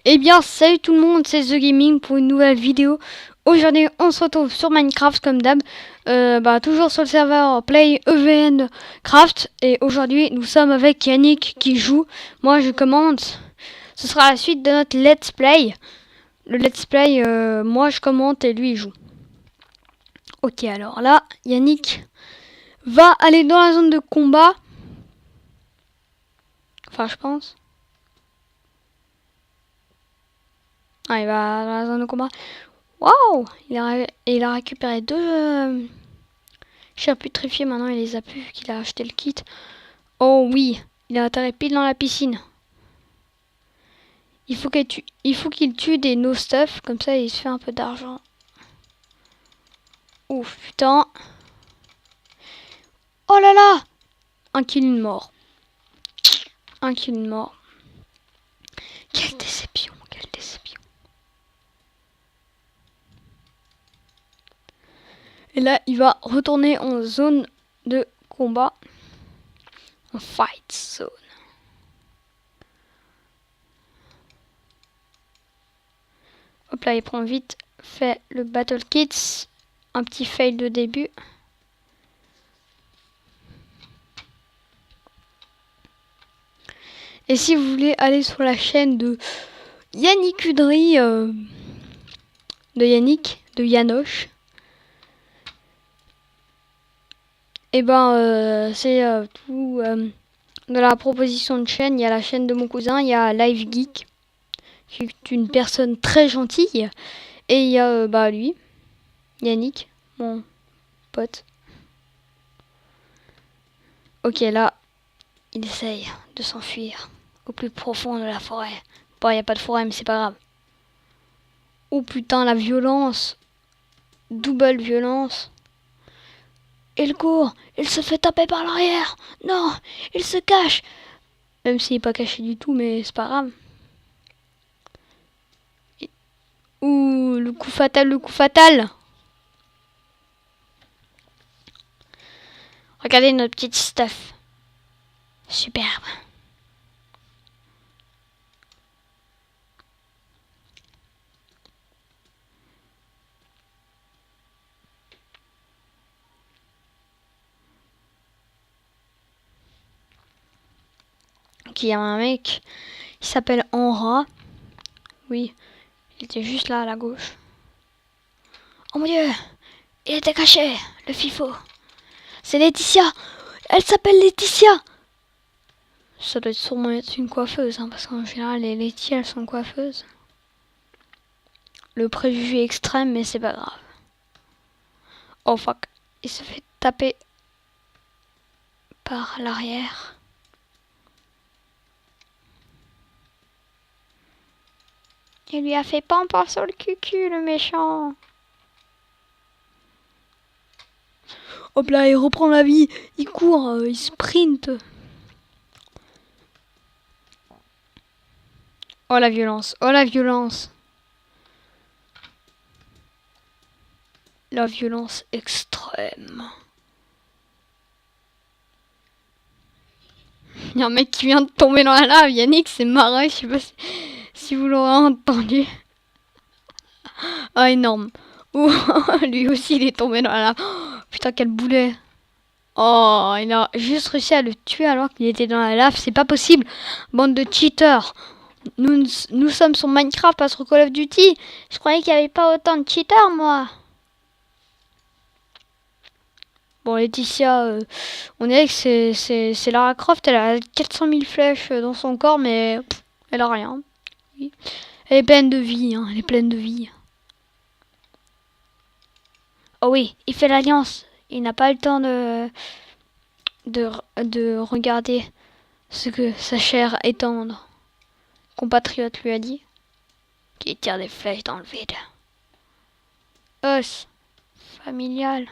Eh bien, salut tout le monde, c'est The Gaming pour une nouvelle vidéo. Aujourd'hui, on se retrouve sur Minecraft comme d'hab, toujours sur le serveur Play EVN Craft. Et aujourd'hui, nous sommes avec Yannick qui joue. Moi, je commente. Ce sera la suite de notre Let's Play. Le Let's Play, moi, je commente et lui, il joue. Ok, alors là, Yannick va aller dans la zone de combat. Enfin, je pense. Ah, il va dans la zone de combat. Waouh! Il a récupéré deux chats putrifiés. Maintenant, il les a plus vu qu'il a acheté le kit. Oh oui, il a atterri pile dans la piscine. Il faut qu'il tue des no stuff. Comme ça, il se fait un peu d'argent. Ouf, putain. Oh là là! Un kill, une mort. Un kill, une mort. Quelle déception, quelle déception. Et là, il va retourner en zone de combat. En fight zone. Hop là, il prend vite fait le battle kits. Un petit fail de début. Et si vous voulez aller sur la chaîne de Yannick Udry, de Yanoche, et c'est tout de la proposition de chaîne. Il y a la chaîne de mon cousin, il y a Live Geek, qui est une personne très gentille, et il y a lui, Yannick, mon pote. Ok, là, il essaye de s'enfuir au plus profond de la forêt. Bon, il n'y a pas de forêt, mais c'est pas grave. Oh putain, la violence. Double violence. Il court. Il se fait taper par l'arrière. Non, il se cache. Même s'il n'est pas caché du tout, mais c'est pas grave. Ouh, le coup fatal, le coup fatal. Regardez notre petite stuff. Superbe. Ok, il y a un mec. Il s'appelle Enra. Oui, il était juste là à la gauche. Oh mon dieu, il était caché, le FIFO. C'est Laetitia. Elle s'appelle Laetitia. Ça doit sûrement être une coiffeuse, hein, parce qu'en général, les Laetitia, elles sont coiffeuses. Le préjugé extrême, mais c'est pas grave. Oh fuck, il se fait taper par l'arrière. Il lui a fait pampin sur le cucu, le méchant. Hop là, il reprend la vie. Il court, il sprint. Oh la violence, oh la violence. La violence extrême. Il y a un mec qui vient de tomber dans la lave. Yannick s'est marré, je sais pas si vous l'aurez entendu. Ah, énorme. Ouh, lui aussi, il est tombé dans la lave. Oh, putain, quel boulet. Oh, il a juste réussi à le tuer alors qu'il était dans la lave. C'est pas possible. Bande de cheaters. Nous sommes sur Minecraft, pas sur Call of Duty. Je croyais qu'il n'y avait pas autant de cheaters, moi. Bon, Laetitia, on dirait que c'est Lara Croft. Elle a 400 000 flèches dans son corps, mais elle a rien. Oui. Elle est pleine de vie, hein. Elle est pleine de vie. Oh oui, il fait l'alliance. Il n'a pas le temps de regarder ce que sa chair est tendre. Compatriote lui a dit. Qui tire des flèches dans le vide. Os. Familial.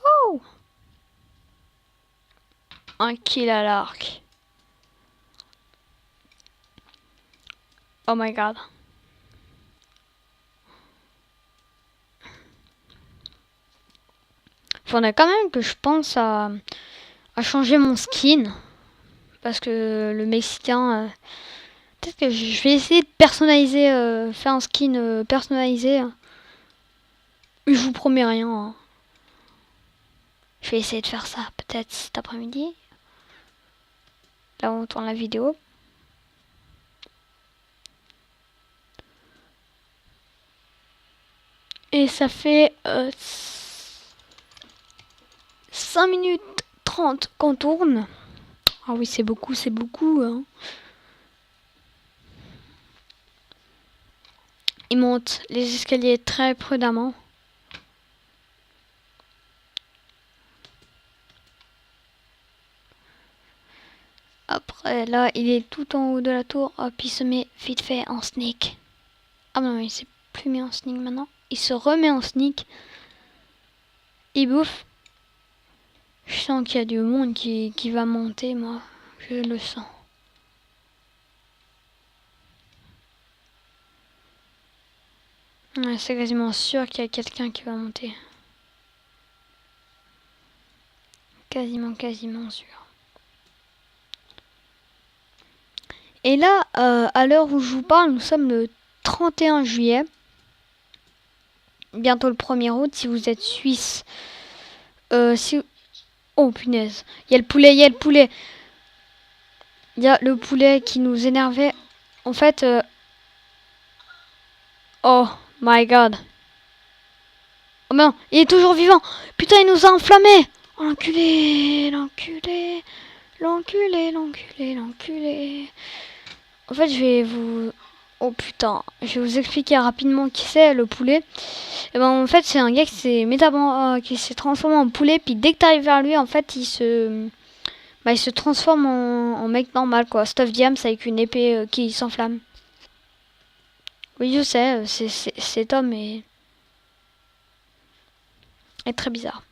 Oh. Un kill à l'arc. Oh my god. faudrait quand même que je pense à changer mon skin. Parce que le Mexicain... peut-être que je vais essayer de personnaliser, faire un skin personnalisé. Je vous promets rien. Hein. Je vais essayer de faire ça peut-être cet après-midi. Là où on tourne la vidéo. Et ça fait 5 minutes 30 qu'on tourne. Ah oui, c'est beaucoup, c'est beaucoup. Hein. Il monte les escaliers très prudemment. Après, là, il est tout en haut de la tour. Hop, il se met vite fait en sneak. Ah non, il s'est plus mis en sneak maintenant. Il se remet en sneak. Il bouffe. Je sens qu'il y a du monde qui va monter, moi. Je le sens. Ouais, c'est quasiment sûr qu'il y a quelqu'un qui va monter. Quasiment sûr. Et là, à l'heure où je vous parle, nous sommes le 31 juillet. Bientôt le 1er août, si vous êtes suisse. Oh punaise, il y a le poulet. Il y a le poulet qui nous énervait. En fait, oh my god. Oh non, il est toujours vivant. Putain, il nous a enflammés. Oh, l'enculé. En fait, je vais vous... Oh putain, je vais vous expliquer rapidement qui c'est, le poulet. Et ben en fait, c'est un gars qui s'est transformé en poulet, puis dès que t'arrives vers lui, en fait, il se transforme en mec normal, quoi. Stuff Diams avec une épée qui s'enflamme. Oui, je sais, cet homme est très bizarre.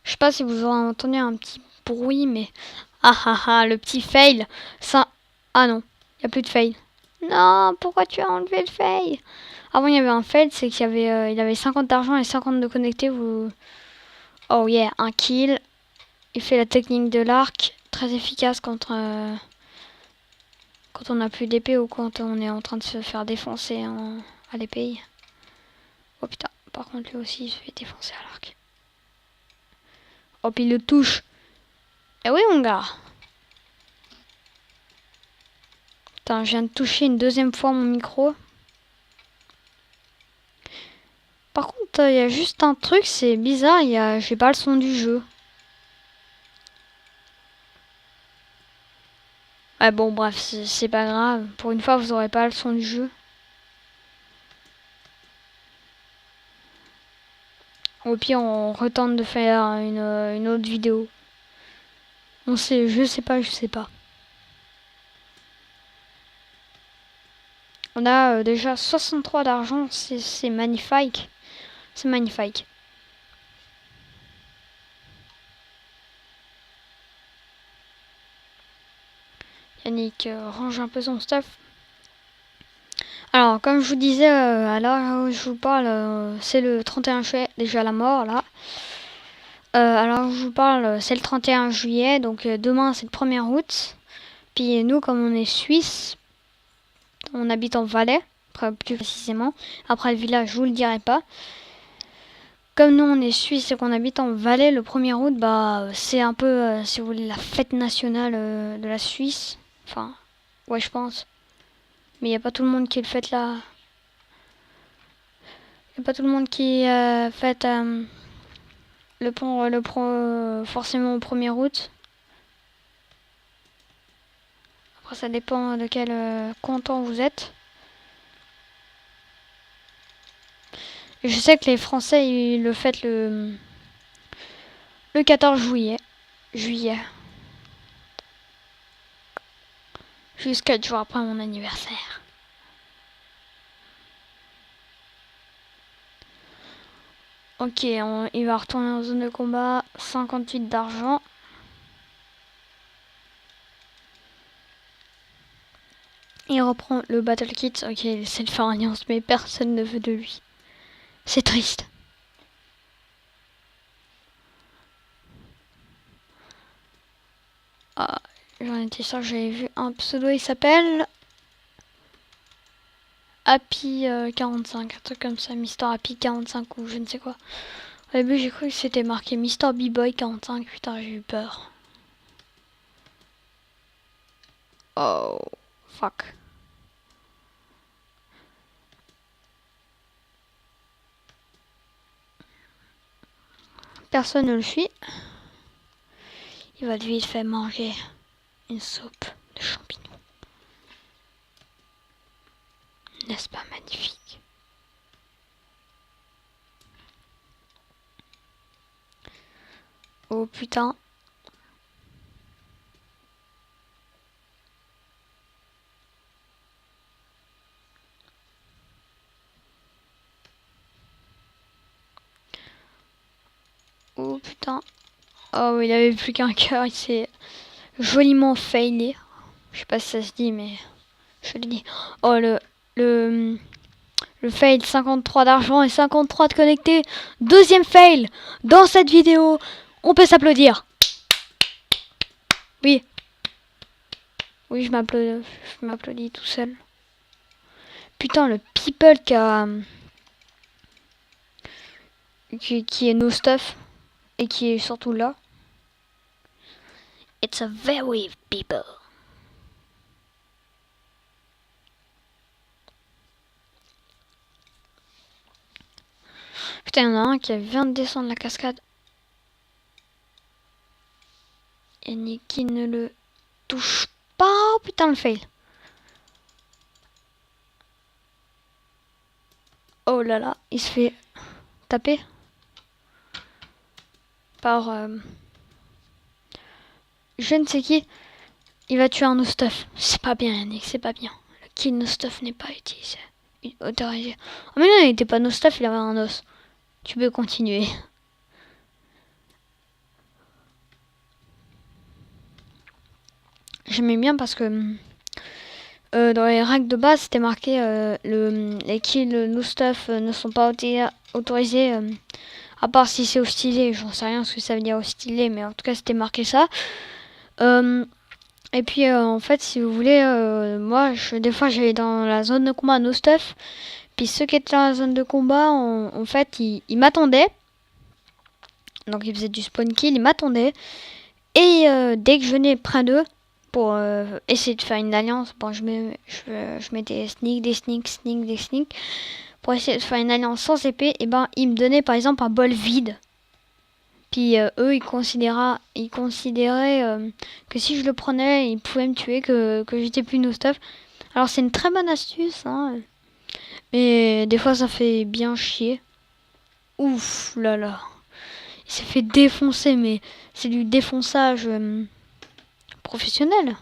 Je sais pas si vous aurez entendu un petit bruit, mais... le petit fail. Ça... Ah non, il n'y a plus de fail. Non, pourquoi tu as enlevé le fail? Avant, il y avait un fail, c'est qu'il y avait, il avait 50 d'argent et 50 de connecté. Oh yeah, un kill. Il fait la technique de l'arc, très efficace quand on n'a plus d'épée ou quand on est en train de se faire défoncer à l'épée. Oh putain, par contre lui aussi il se fait défoncer à l'arc. Hop, il le touche. Eh oui mon gars. Putain, je viens de toucher une deuxième fois mon micro. Par contre, il y a juste un truc, c'est bizarre, j'ai pas le son du jeu. Ouais, bon, bref, c'est pas grave. Pour une fois, vous aurez pas le son du jeu. Au pire, on retente de faire une autre vidéo. Je sais pas. On a déjà 63 d'argent, c'est magnifique. C'est magnifique. Yannick range un peu son stuff. Alors, comme je vous disais, à l'heure où je vous parle, c'est le 31 juillet, déjà la mort là. Alors, je vous parle, c'est le 31 juillet, donc demain c'est le 1er août. Puis nous, comme on est suisse, on habite en Valais, plus précisément. Après le village, je vous le dirai pas. Comme nous, on est suisse et qu'on habite en Valais, le 1er août, bah, c'est un peu, si vous voulez, la fête nationale de la Suisse. Enfin, ouais, je pense. Mais il n'y a pas tout le monde qui le fête là. Il n'y a pas tout le monde qui fête forcément au 1er août. Après, ça dépend de quel canton vous êtes. Et je sais que les Français, ils le fêtent le 14 juillet. Juste 4 jours après mon anniversaire. Ok, il va retourner en zone de combat. 58 d'argent. Il reprend le battle kit. Ok, il essaie de faire alliance, mais personne ne veut de lui. C'est triste. Ah, j'en étais sûr, j'avais vu un pseudo, il s'appelle Happy 45, un truc comme ça, Mister Happy 45 ou je ne sais quoi. Au début, j'ai cru que c'était marqué Mister B-Boy 45, putain, j'ai eu peur. Oh, fuck. Personne ne le suit. Il va vite faire manger une soupe de champignons. N'est-ce pas magnifique? Oh putain. Oh putain. Oh, il avait plus qu'un cœur, il s'est joliment failé. Je sais pas si ça se dit, mais je le dis. Oh, le fail, 53 d'argent et 53 de connecté. Deuxième fail dans cette vidéo. On peut s'applaudir. Oui. Oui, je m'applaudis tout seul. Putain, le people qui est no stuff et qui est surtout là. It's a very people. Putain, il y en a un qui vient de descendre la cascade. Et qui ne le touche pas. Oh, putain, le fail. Oh là là, il se fait taper par je ne sais qui. Il va tuer un no stuff. C'est pas bien, Yannick, c'est pas bien. Le kill no stuff n'est pas utilisé. Autorisé. Oh mais non, il était pas no stuff, il avait un os. Tu peux continuer. J'aimais bien parce que dans les règles de base, c'était marqué les kills no stuff ne sont pas autorisés à part si c'est hostilé. J'en sais rien ce que ça veut dire hostilé, mais en tout cas c'était marqué ça. Et puis en fait, si vous voulez, moi des fois j'allais dans la zone de combat no stuff. Puis ceux qui étaient dans la zone de combat, en fait, ils m'attendaient. Donc ils faisaient du spawn kill, ils m'attendaient. Et dès que je venais près d'eux, pour essayer de faire une alliance, bon, je mettais des sneaks, pour essayer de faire une alliance sans épée, et ben ils me donnaient par exemple un bol vide. Puis eux, ils considéraient que si je le prenais, ils pouvaient me tuer, que j'étais plus no stuff. Alors c'est une très bonne astuce, hein. Mais des fois ça fait bien chier. Ouf là là. Il s'est fait défoncer, mais c'est du défonçage professionnel.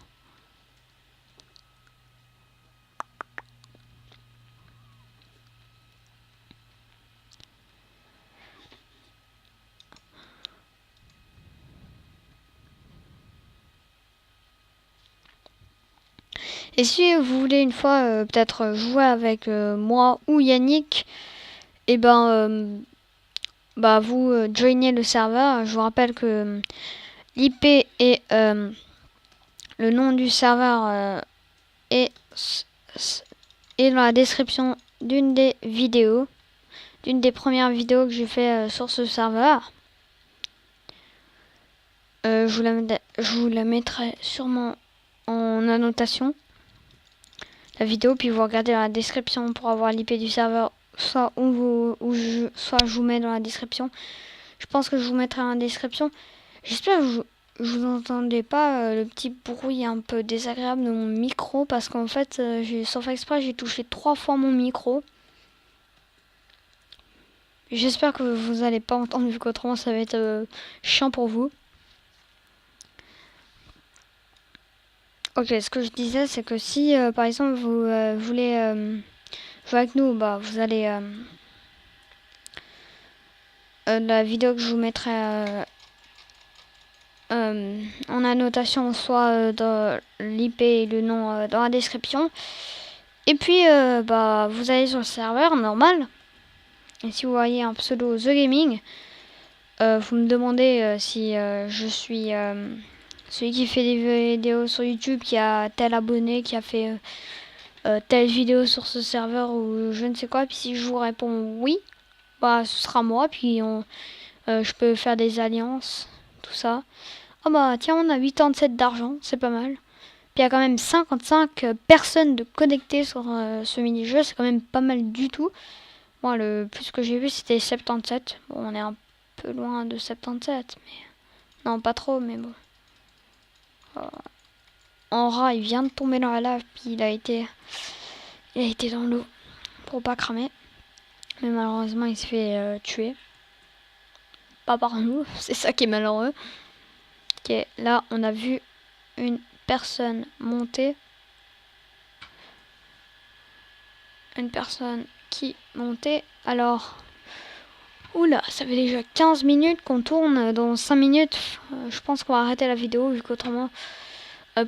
Et si vous voulez une fois peut-être jouer avec moi ou Yannick, et ben bah vous joignez le serveur. Je vous rappelle que l'IP et le nom du serveur est dans la description d'une des vidéos, d'une des premières vidéos que j'ai fait sur ce serveur. Je vous la mettrai sûrement en annotation, la vidéo, puis vous regardez dans la description pour avoir l'IP du serveur, soit soit je vous mets dans la description. Je pense que je vous mettrai dans la description. J'espère que je vous entendais pas le petit bruit un peu désagréable de mon micro, parce qu'en fait, sans faire exprès, j'ai touché 3 fois mon micro. J'espère que vous allez pas entendre, vu qu'autrement ça va être chiant pour vous. Ok, ce que je disais, c'est que si par exemple vous voulez jouer avec nous, bah vous allez la vidéo que je vous mettrai en annotation, soit dans l'IP et le nom dans la description. Et puis bah vous allez sur le serveur normal. Et si vous voyez un pseudo The Gaming, vous me demandez si je suis Celui qui fait des vidéos sur YouTube, qui a tel abonné, qui a fait telle vidéo sur ce serveur ou je ne sais quoi. Puis si je vous réponds oui, bah ce sera moi. Puis je peux faire des alliances, tout ça. Oh bah tiens, on a 87 d'argent, c'est pas mal. Puis il y a quand même 55 personnes de connectées sur ce mini-jeu, c'est quand même pas mal du tout. Moi, le plus que j'ai vu, c'était 77. Bon, on est un peu loin de 77, mais non, pas trop, mais bon. En rat, il vient de tomber dans la lave, puis il a été dans l'eau pour pas cramer. Mais malheureusement, il s'est fait tuer. Pas par nous, c'est ça qui est malheureux. Ok, là, on a vu une personne monter. Une personne qui montait. Alors, oula, ça fait déjà 15 minutes qu'on tourne. Dans 5 minutes, je pense qu'on va arrêter la vidéo, vu qu'autrement,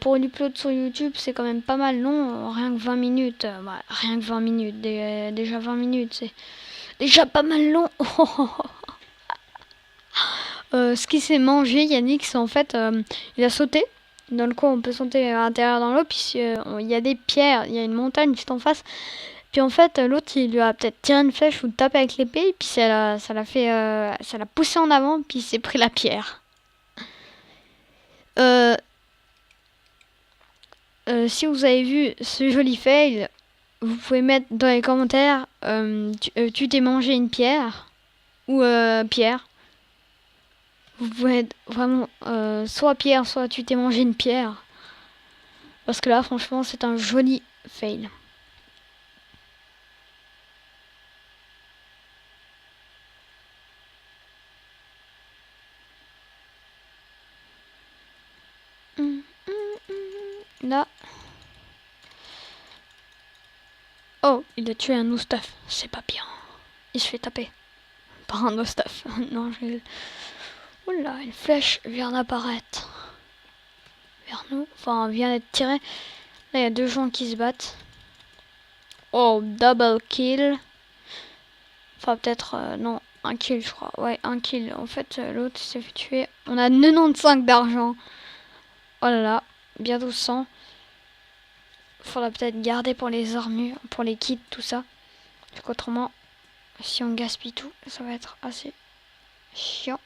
pour une upload sur YouTube, c'est quand même pas mal long. Rien que 20 minutes. Rien que 20 minutes. Déjà 20 minutes, c'est déjà pas mal long. Ce qui s'est mangé, Yannick, c'est en fait, il a sauté. Dans le coin, on peut sauter à l'intérieur dans l'eau. Puis il y a des pierres, il y a une montagne juste en face. Puis en fait, l'autre, il lui a peut-être tiré une flèche ou tapé avec l'épée. Puis ça l'a poussé en avant. Puis il s'est pris la pierre. Si vous avez vu ce joli fail, vous pouvez mettre dans les commentaires tu t'es mangé une pierre ou pierre. Vous pouvez être vraiment soit pierre, soit tu t'es mangé une pierre. Parce que là, franchement, c'est un joli fail. Là. Oh, il a tué un oustaf. C'est pas bien. Il se fait taper par un oustaf. Non, je... Oula, une flèche vient d'apparaître vers nous. Enfin, vient d'être tirée. Là, il y a deux gens qui se battent. Oh, double kill. Enfin, peut-être... non, un kill, je crois. Ouais, un kill. En fait, l'autre s'est fait tuer. On a 95 d'argent. Oh là là, bientôt 100. Faudra peut-être garder pour les armures, pour les kits, tout ça. Parce qu'autrement, si on gaspille tout, ça va être assez chiant.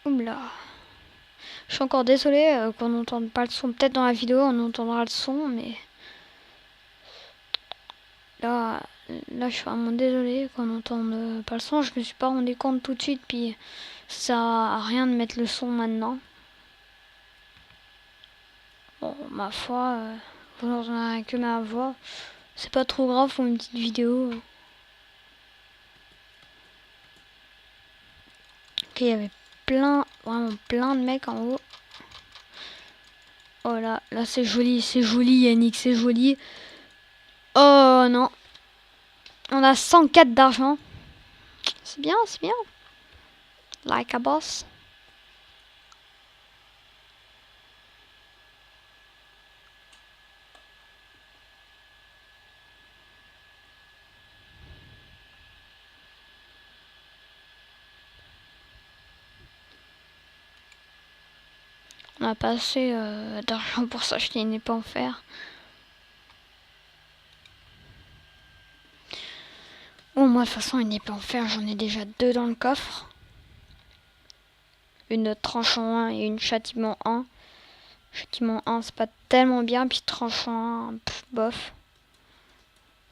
Oula. Je suis encore désolée qu'on n'entende pas le son. Peut-être dans la vidéo on entendra le son, mais là je suis vraiment désolée qu'on n'entende pas le son. Je me suis pas rendu compte tout de suite, puis ça sert à rien de mettre le son maintenant. Bon, ma foi, vous n'entendrez que ma voix. C'est pas trop grave pour une petite vidéo. Ok, il y avait vraiment plein de mecs en haut. Oh là c'est joli Yannick, c'est joli. Oh non. On a 104 d'argent. C'est bien, c'est bien. Like a boss. On a pas assez d'argent pour s'acheter une épée en fer. Bon, moi de toute façon, une épée en fer, j'en ai déjà 2 dans le coffre. Une tranchant 1 et une châtiment 1. Châtiment 1, c'est pas tellement bien, puis tranchant 1, bof.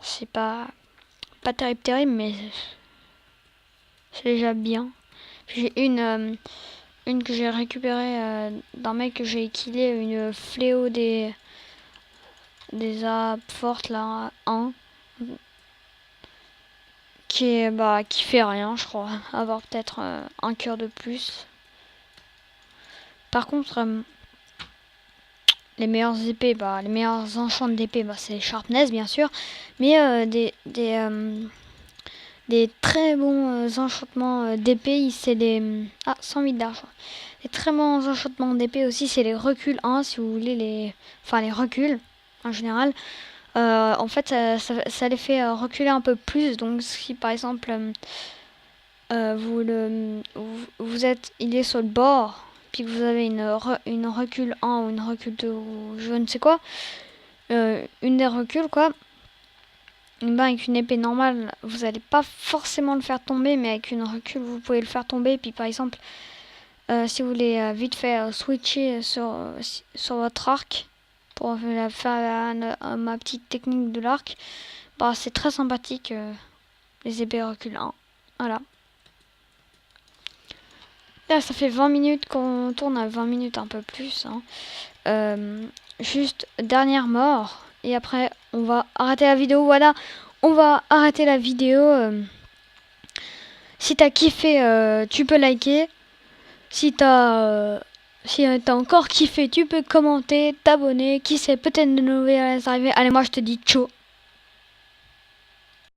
C'est pas terrible, mais c'est déjà bien. J'ai une que j'ai récupérée d'un mec que j'ai killé, une fléau des âmes fortes là, 1. Qui fait rien, je crois. Avoir peut-être un cœur de plus. Par contre, les meilleures épées, les meilleurs enchants d'épée, c'est les sharpness bien sûr. Mais des très bons enchantements d'épée, c'est les... Ah, 108 d'argent. Les très bons enchantements d'épée aussi, c'est les reculs 1, si vous voulez les... Enfin, les reculs. en général, en fait, ça les fait reculer un peu plus. Donc, si par exemple, il est sur le bord, puis que vous avez une recul 1 ou une recul 2 ou je ne sais quoi, une des reculs quoi, ben, avec une épée normale, vous n'allez pas forcément le faire tomber, mais avec une recul, vous pouvez le faire tomber. Puis par exemple, si vous voulez vite fait switcher sur votre arc, pour faire ma petite technique de l'arc, bah, c'est très sympathique, les épées recul 1. Voilà. Là, ça fait 20 minutes qu'on tourne, à 20 minutes un peu plus. Juste dernière mort. Et après, on va arrêter la vidéo. Voilà, on va arrêter la vidéo. Si t'as kiffé, tu peux liker. Si t'as encore kiffé, tu peux commenter, t'abonner. Qui sait, peut-être de nouvelles arrivées. Allez, moi je te dis ciao.